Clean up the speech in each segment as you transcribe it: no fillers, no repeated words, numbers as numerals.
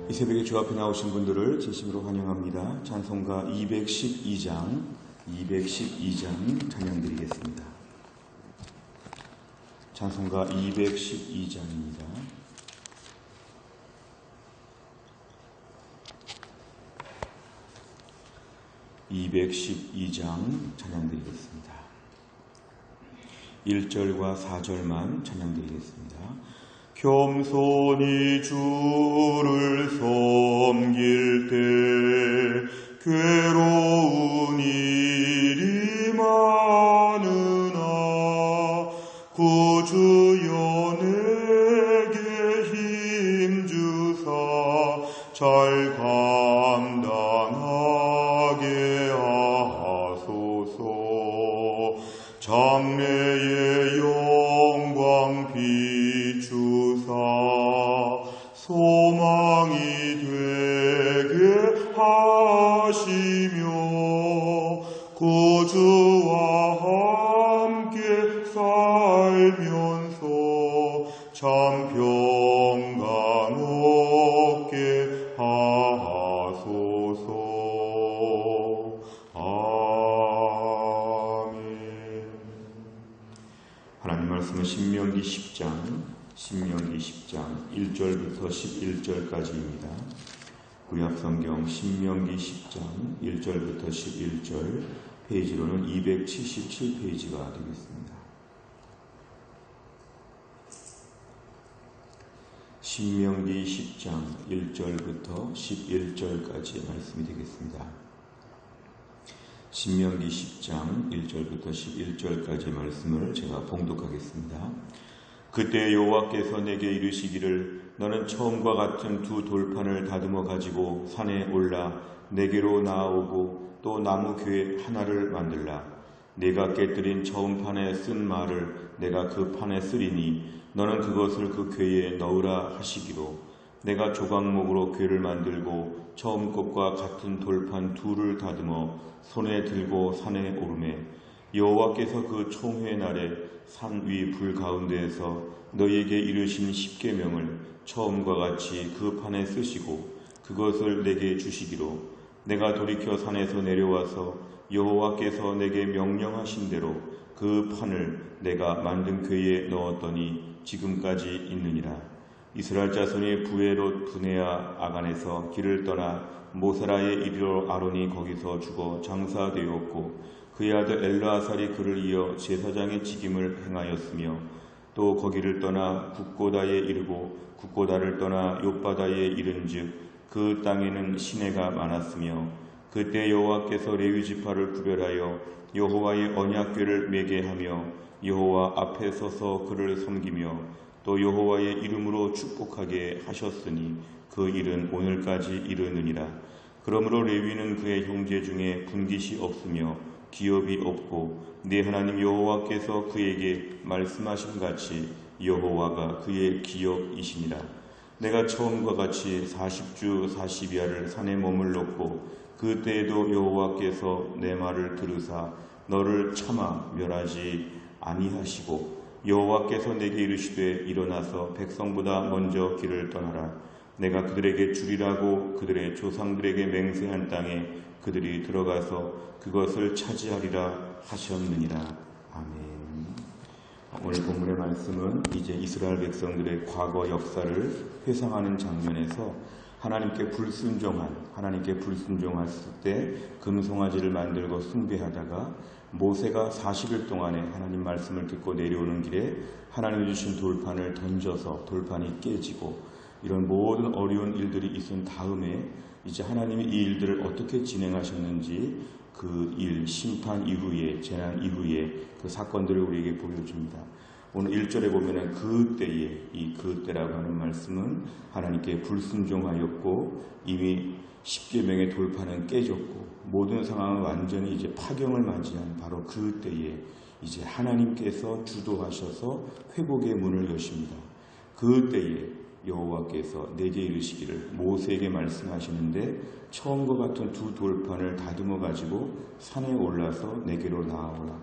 이 새벽에 주 앞에 나오신 분들을 진심으로 환영합니다. 찬송가 212장 찬양드리겠습니다. 찬송가 212장입니다. 찬양드리겠습니다. 1절과 4절만 찬양드리겠습니다. 겸손히 주를 섬길 때 괴로운 일이 많으나 구주여 내게 힘주사 잘 감당하게 하소서. 장래의 영광 비추사 소망이 되게 하시며 구주와 함께 살면서 참 평강 얻게 하소서. 아멘. 하나님 말씀은 신명기 10장 1절부터 11절까지입니다. 구약성경 신명기 10장 1절부터 11절, 페이지로는 277페이지가 되겠습니다. 신명기 10장 1절부터 11절까지의 말씀이 되겠습니다. 신명기 10장 1절부터 11절까지의 말씀을 제가 봉독하겠습니다. 그때 여호와께서 내게 이르시기를 너는 처음과 같은 두 돌판을 다듬어 가지고 산에 올라 내게로 나아오고 또 나무 궤 하나를 만들라. 내가 깨뜨린 처음 판에 쓴 말을 내가 그 판에 쓰리니 너는 그것을 그 궤에 넣으라 하시기로 내가 조각목으로 궤를 만들고 처음 것과 같은 돌판 둘을 다듬어 손에 들고 산에 오르매 여호와께서 그 총회 날에 산 위 불 가운데에서 너희에게 이르신 십계명을 처음과 같이 그 판에 쓰시고 그것을 내게 주시기로 내가 돌이켜 산에서 내려와서 여호와께서 내게 명령하신 대로 그 판을 내가 만든 궤에 넣었더니 지금까지 있느니라. 이스라엘 자손이 부에롯 브네아 아간에서 길을 떠나 모세라에 이르러 아론이 거기서 죽어 장사되었고 그의 아들 엘르아살이 그를 이어 제사장의 직임을 행하였으며 또 거기를 떠나 국고다에 이르고 국고다를 떠나 욥바다에 이른즉 그 땅에는 시내가 많았으며 그때 여호와께서 레위 지파를 구별하여 여호와의 언약궤를 매게 하며 여호와 앞에 서서 그를 섬기며 또 여호와의 이름으로 축복하게 하셨으니 그 일은 오늘까지 이르느니라. 그러므로 레위는 그의 형제 중에 분깃이 없으며 기업이 없고 네 하나님 여호와께서 그에게 말씀하신 같이 여호와가 그의 기업이시니라. 내가 처음과 같이 40주 40야를 산에 머물렀고 그때에도 여호와께서 내 말을 들으사 너를 차마 멸하지 아니하시고 여호와께서 내게 이르시되 일어나서 백성보다 먼저 길을 떠나라. 내가 그들에게 주리라고 그들의 조상들에게 맹세한 땅에 그들이 들어가서 그것을 차지하리라 하셨느니라. 아멘. 오늘 본문의 말씀은 이제 이스라엘 백성들의 과거 역사를 회상하는 장면에서 하나님께 불순종했을 때 금송아지를 만들고 숭배하다가 모세가 40일 동안에 하나님 말씀을 듣고 내려오는 길에 하나님이 주신 돌판을 던져서 돌판이 깨지고 이런 모든 어려운 일들이 있은 다음에 이제 하나님이 이 일들을 어떻게 진행하셨는지 그 일, 심판 이후에, 재난 이후에 그 사건들을 우리에게 보여줍니다. 오늘 1절에 보면은 그때에, 이 그때라고 하는 말씀은 하나님께 불순종하였고 이미 십계명의 돌판은 깨졌고 모든 상황은 완전히 이제 파경을 맞이한 바로 그때에 이제 하나님께서 주도하셔서 회복의 문을 여십니다. 그때에 여호와께서 내게 이르시기를 모세에게 말씀하시는데 처음과 같은 두 돌판을 다듬어 가지고 산에 올라서 내게로 나아오라.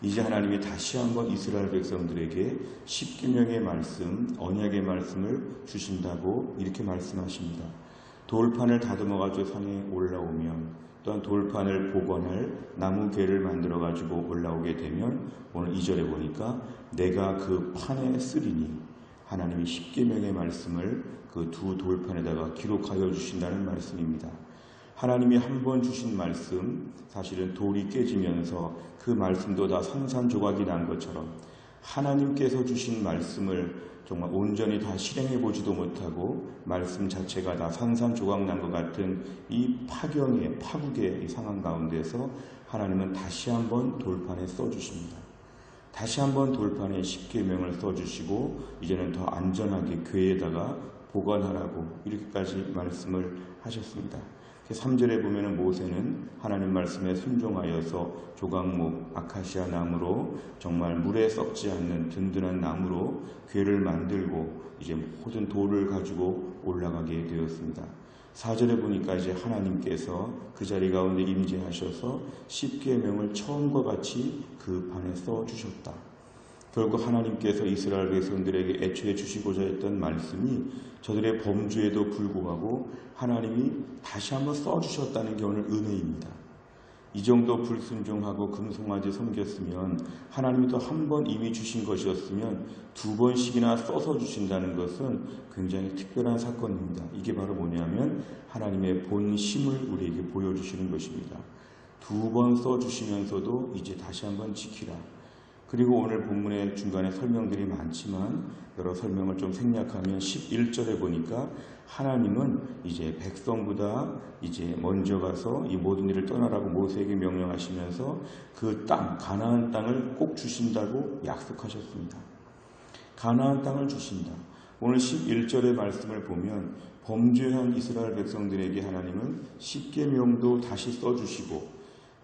이제 하나님이 다시 한번 이스라엘 백성들에게 십계명의 말씀, 언약의 말씀을 주신다고 이렇게 말씀하십니다. 돌판을 다듬어 가지고 산에 올라오면, 또한 돌판을 복원할 나무 궤를 만들어 가지고 올라오게 되면 오늘 2절에 보니까 내가 그 판에 쓰리니, 하나님이 십계명의 말씀을 그 두 돌판에다가 기록하여 주신다는 말씀입니다. 하나님이 한 번 주신 말씀, 사실은 돌이 깨지면서 그 말씀도 다 산산조각이 난 것처럼 하나님께서 주신 말씀을 정말 온전히 다 실행해 보지도 못하고 말씀 자체가 다 산산조각 난 것 같은 이 파경의 파국의 상황 가운데서 하나님은 다시 한번 돌판에 써주십니다. 다시 한번 돌판에 십계명을 써주시고 이제는 더 안전하게 궤에다가 보관하라고 이렇게까지 말씀을 하셨습니다. 3절에 보면 모세는 하나님 말씀에 순종하여서 조각목 아카시아 나무로, 정말 물에 썩지 않는 든든한 나무로 궤를 만들고 이제 모든 돌을 가지고 올라가게 되었습니다. 4절에 보니까 이제 하나님께서 그 자리 가운데 임재하셔서 십계명을 처음과 같이 그 판에 써주셨다. 결국 하나님께서 이스라엘 백성들에게 애초에 주시고자 했던 말씀이 저들의 범죄에도 불구하고 하나님이 다시 한번 써주셨다는 게 오늘 은혜입니다. 이 정도 불순종하고 금송아지 섬겼으면, 하나님이 또 한 번 이미 주신 것이었으면 두 번씩이나 써서 주신다는 것은 굉장히 특별한 사건입니다. 이게 바로 뭐냐면 하나님의 본심을 우리에게 보여주시는 것입니다. 두 번 써주시면서도 이제 다시 한번 지키라. 그리고 오늘 본문의 중간에 설명들이 많지만 여러 설명을 좀 생략하면 11절에 보니까 하나님은 이제 백성보다 이제 먼저 가서 이 모든 일을 떠나라고 모세에게 명령하시면서 그 땅, 가나안 땅을 꼭 주신다고 약속하셨습니다. 가나안 땅을 주신다. 오늘 11절의 말씀을 보면 범죄한 이스라엘 백성들에게 하나님은 십계명도 다시 써주시고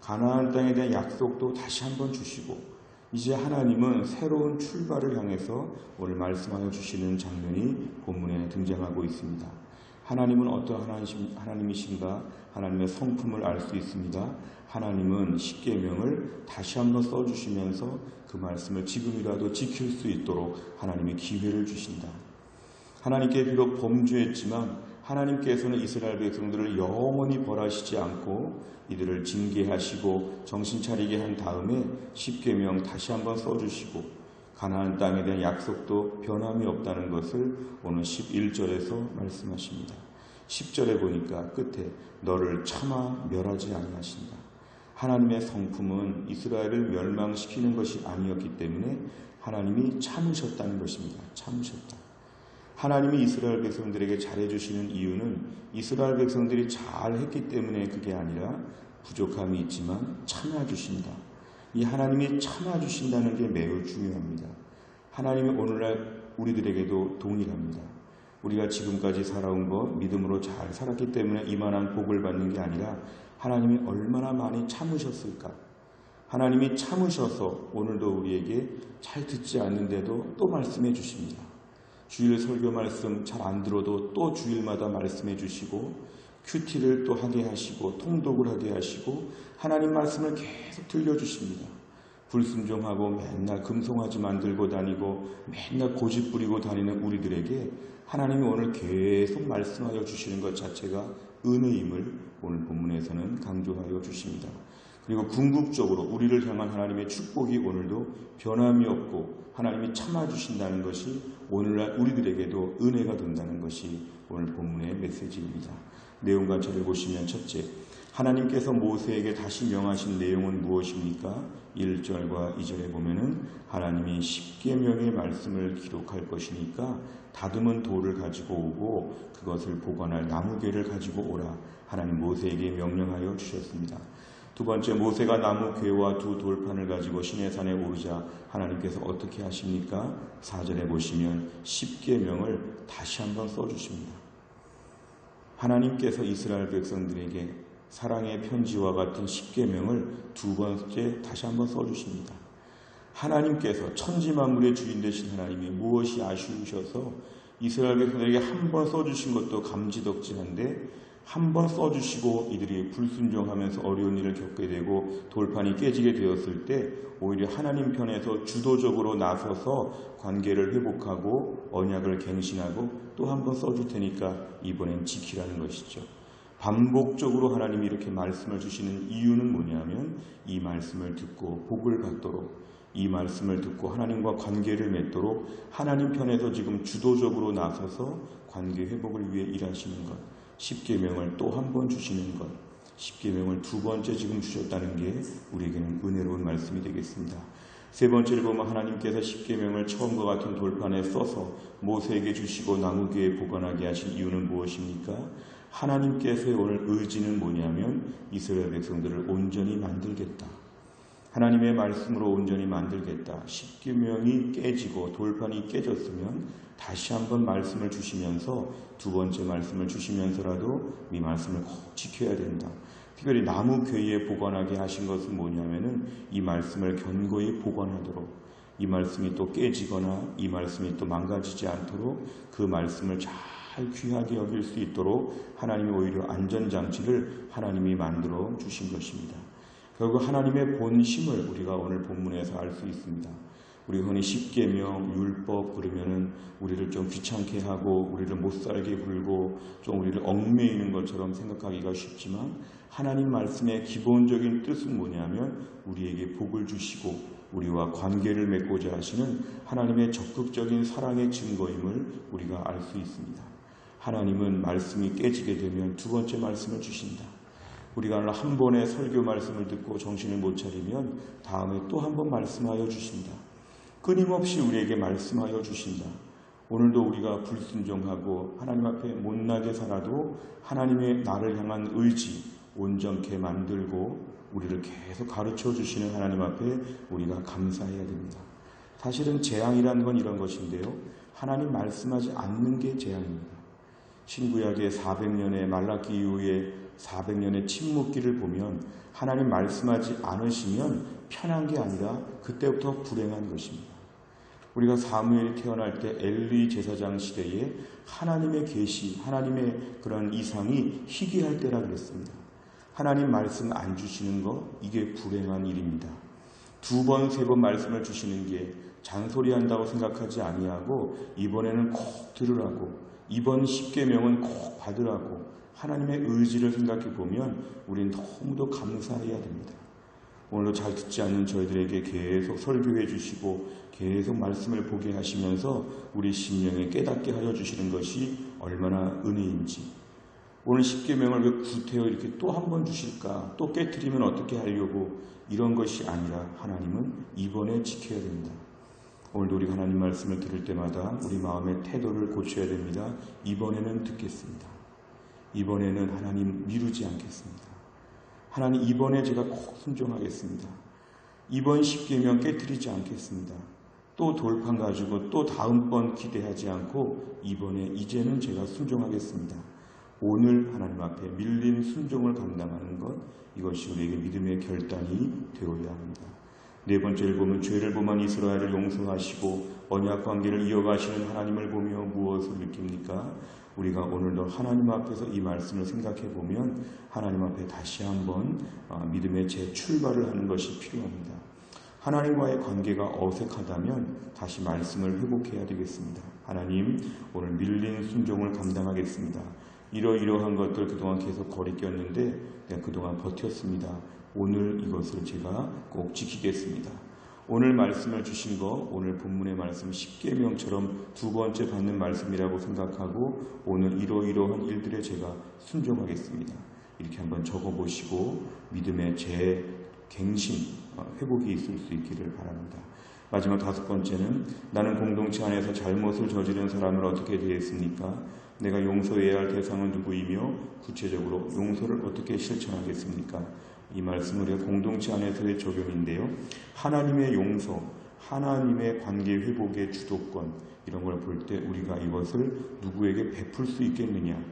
가나안 땅에 대한 약속도 다시 한번 주시고, 이제 하나님은 새로운 출발을 향해서 오늘 말씀하여 주시는 장면이 본문에 등장하고 있습니다. 하나님은 어떤 하나님이신가? 하나님의 성품을 알 수 있습니다. 하나님은 십계명을 다시 한번 써주시면서 그 말씀을 지금이라도 지킬 수 있도록 하나님이 기회를 주신다. 하나님께 비록 범죄했지만 하나님께서는 이스라엘 백성들을 영원히 벌하시지 않고 이들을 징계하시고 정신 차리게 한 다음에 십계명 다시 한번 써주시고 가나안 땅에 대한 약속도 변함이 없다는 것을 오늘 11절에서 말씀하십니다. 10절에 보니까 끝에 너를 차마 멸하지 아니하신다. 하나님의 성품은 이스라엘을 멸망시키는 것이 아니었기 때문에 하나님이 참으셨다는 것입니다. 참으셨다. 하나님이 이스라엘 백성들에게 잘해주시는 이유는 이스라엘 백성들이 잘했기 때문에 그게 아니라 부족함이 있지만 참아주신다. 이 하나님이 참아주신다는 게 매우 중요합니다. 하나님이 오늘날 우리들에게도 동일합니다. 우리가 지금까지 살아온 것 믿음으로 잘 살았기 때문에 이만한 복을 받는 게 아니라 하나님이 얼마나 많이 참으셨을까. 하나님이 참으셔서 오늘도 우리에게 잘 듣지 않는데도 또 말씀해 주십니다. 주일 설교 말씀 잘 안 들어도 또 주일마다 말씀해 주시고 큐티를 또 하게 하시고 통독을 하게 하시고 하나님 말씀을 계속 들려주십니다. 불순종하고 맨날 금송아지 만들고 다니고 맨날 고집 부리고 다니는 우리들에게 하나님이 오늘 계속 말씀하여 주시는 것 자체가 은혜임을 오늘 본문에서는 강조하여 주십니다. 그리고 궁극적으로 우리를 향한 하나님의 축복이 오늘도 변함이 없고 하나님이 참아주신다는 것이 오늘날 우리들에게도 은혜가 된다는 것이 오늘 본문의 메시지입니다. 내용 관찰을 보시면 첫째, 하나님께서 모세에게 다시 명하신 내용은 무엇입니까? 1절과 2절에 보면은 하나님이 십계명의 말씀을 기록할 것이니까 다듬은 돌을 가지고 오고 그것을 보관할 나무궤를 가지고 오라. 하나님 모세에게 명령하여 주셨습니다. 두 번째, 모세가 나무 궤와 두 돌판을 가지고 시내산에 오르자 하나님께서 어떻게 하십니까? 4절에 보시면 십계명을 다시 한번 써주십니다. 하나님께서 이스라엘 백성들에게 사랑의 편지와 같은 십계명을 두 번째 다시 한번 써주십니다. 하나님께서 천지만물의 주인 되신 하나님이 무엇이 아쉬우셔서 이스라엘 백성들에게 한 번 써주신 것도 감지덕지한데 한 번 써주시고 이들이 불순종하면서 어려운 일을 겪게 되고 돌판이 깨지게 되었을 때 오히려 하나님 편에서 주도적으로 나서서 관계를 회복하고 언약을 갱신하고 또 한 번 써줄 테니까 이번엔 지키라는 것이죠. 반복적으로 하나님이 이렇게 말씀을 주시는 이유는 뭐냐면 이 말씀을 듣고 복을 받도록, 이 말씀을 듣고 하나님과 관계를 맺도록 하나님 편에서 지금 주도적으로 나서서 관계 회복을 위해 일하시는 것, 십계명을 또 한 번 주시는 것, 십계명을 두 번째 지금 주셨다는 게 우리에게는 은혜로운 말씀이 되겠습니다. 세 번째를 보면 하나님께서 십계명을 처음과 같은 돌판에 써서 모세에게 주시고 나무귀에 보관하게 하신 이유는 무엇입니까? 하나님께서의 오늘 의지는 뭐냐면 이스라엘 백성들을 온전히 만들겠다. 하나님의 말씀으로 온전히 만들겠다. 십계명이 깨지고 돌판이 깨졌으면 다시 한번 말씀을 주시면서 두 번째 말씀을 주시면서라도 이 말씀을 꼭 지켜야 된다. 특별히 나무 궤에 보관하게 하신 것은 뭐냐면은 이 말씀을 견고히 보관하도록, 이 말씀이 또 깨지거나 이 말씀이 또 망가지지 않도록 그 말씀을 잘 귀하게 여길 수 있도록 하나님이 오히려 안전장치를 하나님이 만들어 주신 것입니다. 결국 하나님의 본심을 우리가 오늘 본문에서 알 수 있습니다. 우리 흔히 십계명, 율법 그러면은 우리를 좀 귀찮게 하고 우리를 못살게 굴고 좀 우리를 얽매이는 것처럼 생각하기가 쉽지만 하나님 말씀의 기본적인 뜻은 뭐냐면 우리에게 복을 주시고 우리와 관계를 맺고자 하시는 하나님의 적극적인 사랑의 증거임을 우리가 알 수 있습니다. 하나님은 말씀이 깨지게 되면 두 번째 말씀을 주신다. 우리가 한 번의 설교 말씀을 듣고 정신을 못 차리면 다음에 또 한 번 말씀하여 주신다. 끊임없이 우리에게 말씀하여 주신다. 오늘도 우리가 불순종하고 하나님 앞에 못나게 살아도 하나님의 나를 향한 의지 온전케 만들고 우리를 계속 가르쳐 주시는 하나님 앞에 우리가 감사해야 됩니다. 사실은 재앙이라는 건 이런 것인데요. 하나님 말씀하지 않는 게 재앙입니다. 신구약의 400년의 말라기 이후에 400년의 침묵기를 보면 하나님 말씀하지 않으시면 편한 게 아니라 그때부터 불행한 것입니다. 우리가 사무엘이 태어날 때 엘리 제사장 시대에 하나님의 계시, 하나님의 그런 이상이 희귀할 때라 그랬습니다. 하나님 말씀 안 주시는 거 이게 불행한 일입니다. 두 번, 세 번 말씀을 주시는 게 잔소리한다고 생각하지 아니하고 이번에는 꼭 들으라고, 이번 십계명은 꼭 받으라고 하나님의 의지를 생각해 보면 우리는 너무도 감사해야 됩니다. 오늘도 잘 듣지 않는 저희들에게 계속 설교해 주시고 계속 말씀을 보게 하시면서 우리 심령에 깨닫게 하여 주시는 것이 얼마나 은혜인지. 오늘 십계명을 왜 구태여 이렇게 또 한 번 주실까? 또 깨트리면 어떻게 하려고? 이런 것이 아니라 하나님은 이번에 지켜야 됩니다. 오늘도 우리 하나님 말씀을 들을 때마다 우리 마음의 태도를 고쳐야 됩니다. 이번에는 듣겠습니다. 이번에는 하나님 미루지 않겠습니다. 하나님 이번에 제가 꼭 순종하겠습니다. 이번 십계명 깨트리지 않겠습니다. 또 돌판 가지고 또 다음번 기대하지 않고 이번에 이제는 제가 순종하겠습니다. 오늘 하나님 앞에 밀린 순종을 감당하는 것, 이것이 우리에게 믿음의 결단이 되어야 합니다. 네 번째를 보면 죄를 범한 이스라엘을 용서하시고 언약 관계를 이어가시는 하나님을 보며 무엇을 느낍니까? 우리가 오늘도 하나님 앞에서 이 말씀을 생각해 보면 하나님 앞에 다시 한번 믿음의 재출발을 하는 것이 필요합니다. 하나님과의 관계가 어색하다면 다시 말씀을 회복해야 되겠습니다. 하나님, 오늘 밀린 순종을 감당하겠습니다. 이러이러한 것들 그동안 계속 거리꼈는데 내가 그동안 버텼습니다. 오늘 이것을 제가 꼭 지키겠습니다. 오늘 말씀을 주신 거, 오늘 본문의 말씀 십계명처럼 두 번째 받는 말씀이라고 생각하고 오늘 이러이러한 일들에 제가 순종하겠습니다. 이렇게 한번 적어보시고 믿음의 재갱신, 회복이 있을 수 있기를 바랍니다. 마지막 다섯 번째는 나는 공동체 안에서 잘못을 저지른 사람을 어떻게 대했습니까? 내가 용서해야 할 대상은 누구이며 구체적으로 용서를 어떻게 실천하겠습니까? 이 말씀은 우리가 공동체 안에서의 적용인데요. 하나님의 용서, 하나님의 관계 회복의 주도권, 이런 걸 볼 때 우리가 이것을 누구에게 베풀 수 있겠느냐,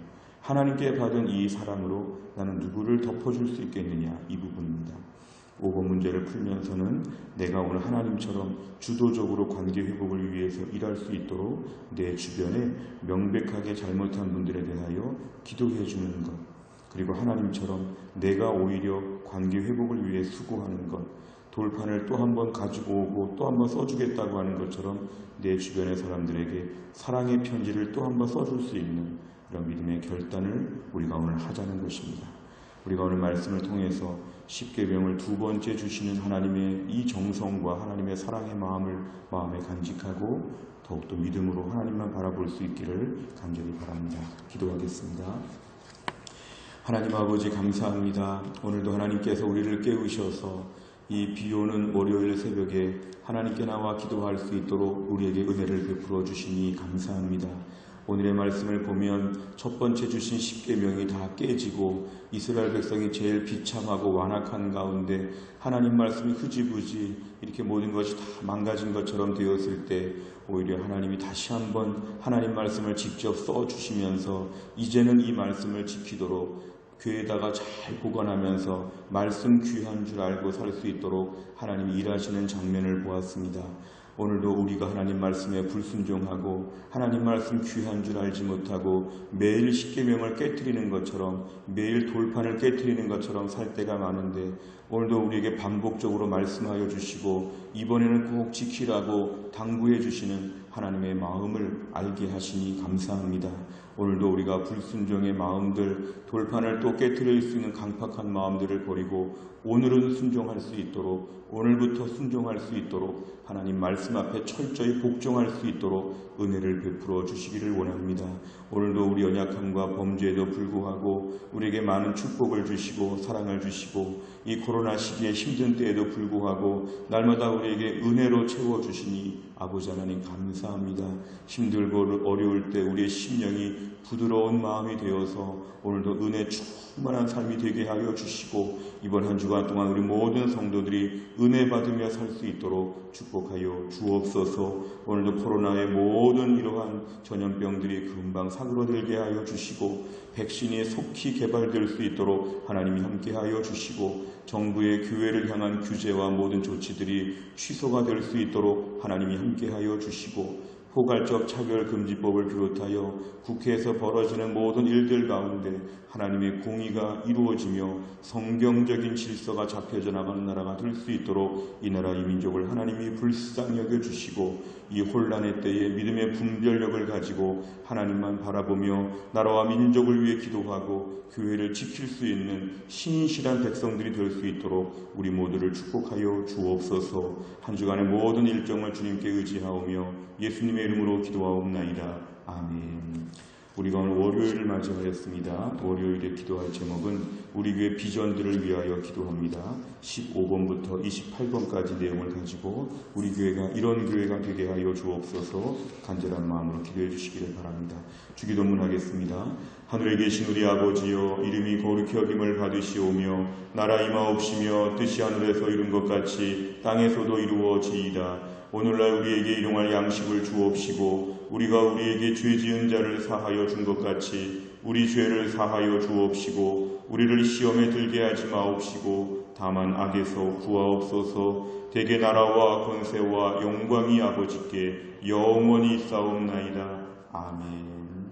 하나님께 받은 이 사랑으로 나는 누구를 덮어줄 수 있겠느냐, 이 부분입니다. 5번 문제를 풀면서는 내가 오늘 하나님처럼 주도적으로 관계 회복을 위해서 일할 수 있도록 내 주변에 명백하게 잘못한 분들에 대하여 기도해 주는 것, 그리고 하나님처럼 내가 오히려 관계 회복을 위해 수고하는 것, 돌판을 또 한 번 가지고 오고 또 한 번 써주겠다고 하는 것처럼 내 주변의 사람들에게 사랑의 편지를 또 한 번 써줄 수 있는 이런 믿음의 결단을 우리가 오늘 하자는 것입니다. 우리가 오늘 말씀을 통해서 십계명을 두 번째 주시는 하나님의 이 정성과 하나님의 사랑의 마음을 마음에 간직하고 더욱더 믿음으로 하나님만 바라볼 수 있기를 간절히 바랍니다. 기도하겠습니다. 하나님 아버지 감사합니다. 오늘도 하나님께서 우리를 깨우셔서 이 비오는 월요일 새벽에 하나님께 나와 기도할 수 있도록 우리에게 은혜를 베풀어 주시니 감사합니다. 오늘의 말씀을 보면 첫 번째 주신 십계명이 다 깨지고 이스라엘 백성이 제일 비참하고 완악한 가운데 하나님 말씀이 흐지부지 이렇게 모든 것이 다 망가진 것처럼 되었을 때 오히려 하나님이 다시 한번 하나님 말씀을 직접 써주시면서 이제는 이 말씀을 지키도록 교회에다가 잘 보관하면서 말씀 귀한 줄 알고 살 수 있도록 하나님이 일하시는 장면을 보았습니다. 오늘도 우리가 하나님 말씀에 불순종하고 하나님 말씀 귀한 줄 알지 못하고 매일 십계명을 깨트리는 것처럼 매일 돌판을 깨트리는 것처럼 살 때가 많은데 오늘도 우리에게 반복적으로 말씀하여 주시고 이번에는 꼭 지키라고 당부해 주시는 하나님의 마음을 알게 하시니 감사합니다. 오늘도 우리가 불순종의 마음들, 돌판을 또 깨트릴 수 있는 강팍한 마음들을 버리고 오늘은 순종할 수 있도록, 오늘부터 순종할 수 있도록 하나님 말씀 앞에 철저히 복종할 수 있도록 은혜를 베풀어 주시기를 원합니다. 오늘도 우리 연약함과 범죄에도 불구하고 우리에게 많은 축복을 주시고 사랑을 주시고 이 코로나 시기에 힘든 때에도 불구하고 날마다 우리에게 은혜로 채워주시니 아버지 하나님 감사합니다. 힘들고 어려울 때 우리의 심령이 부드러운 마음이 되어서 오늘도 은혜 충만한 삶이 되게 하여 주시고 이번 한 주간 동안 우리 모든 성도들이 은혜 받으며 살 수 있도록 축복하여 주옵소서. 오늘도 코로나의 모든 이러한 전염병들이 금방 사그러들게 하여 주시고 백신이 속히 개발될 수 있도록 하나님이 함께하여 주시고 정부의 교회를 향한 규제와 모든 조치들이 취소가 될 수 있도록 하나님이 함께하여 주시고 포괄적 차별금지법을 비롯하여 국회에서 벌어지는 모든 일들 가운데 하나님의 공의가 이루어지며 성경적인 질서가 잡혀져 나가는 나라가 될 수 있도록 이 나라 이 민족을 하나님이 불쌍히 여겨주시고 이 혼란의 때에 믿음의 분별력을 가지고 하나님만 바라보며 나라와 민족을 위해 기도하고 교회를 지킬 수 있는 신실한 백성들이 될 수 있도록 우리 모두를 축복하여 주옵소서. 한 주간의 모든 일정을 주님께 의지하오며 예수님의 이름으로 기도하옵나이다. 아멘. 우리가 오늘 월요일을 맞이하였습니다. 월요일에 기도할 제목은 우리 교회 비전들을 위하여 기도합니다. 15번부터 28번까지 내용을 가지고 우리 교회가 이런 교회가 되게 하여 주옵소서. 간절한 마음으로 기도해 주시기를 바랍니다. 주기도문 하겠습니다. 하늘에 계신 우리 아버지여, 이름이 거룩히 여김을 받으시오며 나라 임하옵시며 뜻이 하늘에서 이룬 것 같이 땅에서도 이루어지이다. 오늘날 우리에게 일용할 양식을 주옵시고 우리가 우리에게 죄 지은 자를 사하여 준 것 같이 우리 죄를 사하여 주옵시고 우리를 시험에 들게 하지 마옵시고 다만 악에서 구하옵소서. 대개 나라와 권세와 영광이 아버지께 영원히 있사옵나이다. 아멘.